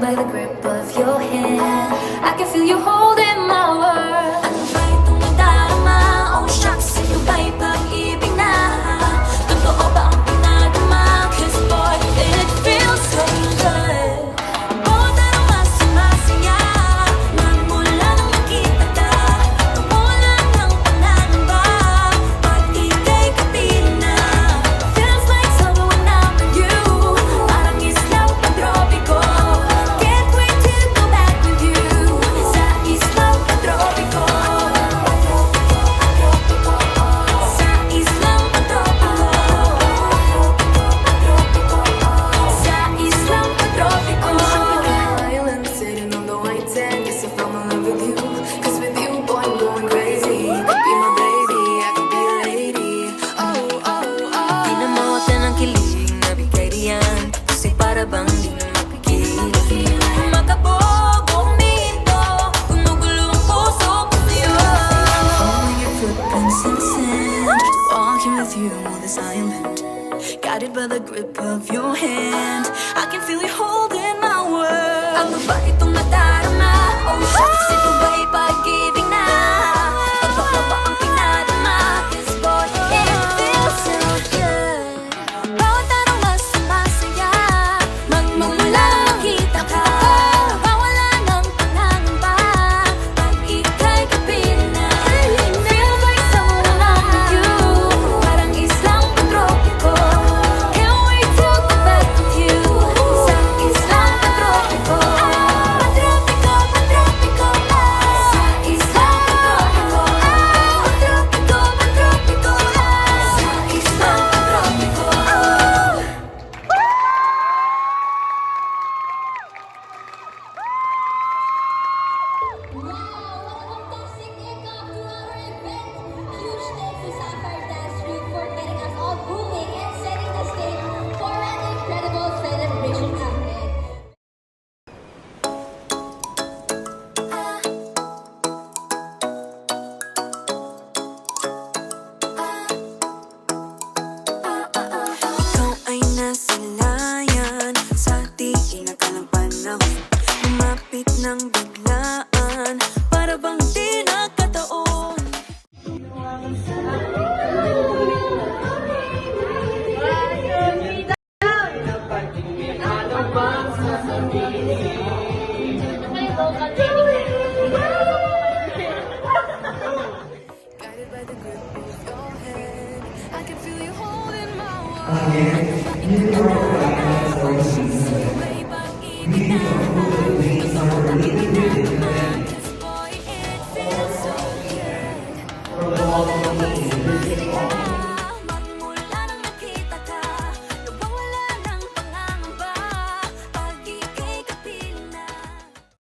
by the grip of your hand. I can feel you holding my world. Ano ba itong nadarama? Oh shucks, ito ba'y pag-ibig na? Totoo ba ang pinadama? 'Cause boy, it feels so good. Bawat araw mas sumasaya magmula nang makita ka. Wala ng panangamba pag ika'y kapiling na. Feels like summer when I'm with you. Parang islaw pag-tropiko. Can't wait to go back with you. Sa islaw pag-tropiko. Sa islaw pag-tropiko. Sa islaw pag-tropiko. Island sitting on the white sand. Guess I fell in love with you. 'Cause with you, boy, I'm going crazy. Be my baby, I could be a lady. Oh, oh, oh. Di na mawatan ang kilig na bigay diyan. Kasi para bang di na mapigil. Makabog, huminto. Gumugulo ang puso ko sa'yo. Following your footprints in the sand. Walking with you on this island. Guided by the grip of your hand. I can feel you holding my world. Ano ba itong nadarama? Oh shucks, ito ba'y pag-ibig na? Totoo ba ang pinadama? 'Cause boy, it feels so good. Bawat araw mas sumasaya magmumula nang makita ka. Mawala ng panangamba pag ika'y kapiling na. Feels like summer when I'm with you. Parang islang pag-tropiko. Can't wait to go back with you. Sa islang pag-tropiko. Pag-tropiko, pag-tropiko. Sa islang pag-tropiko. Pag-tropiko, pag-tropiko. Sa islang pag-tropiko. Wow! Fantastic kickoff to our event! Huge thanks to Sapphire Dance Troupe for getting us all moving and setting the stage for an incredible celebration ahead. Ikaw ay nasilayan sa di inakalang panahon. Lumapit ng biglaan para bang di nakataon. Guided by the grip of your hand. I can feel you holding my world. Again, you are the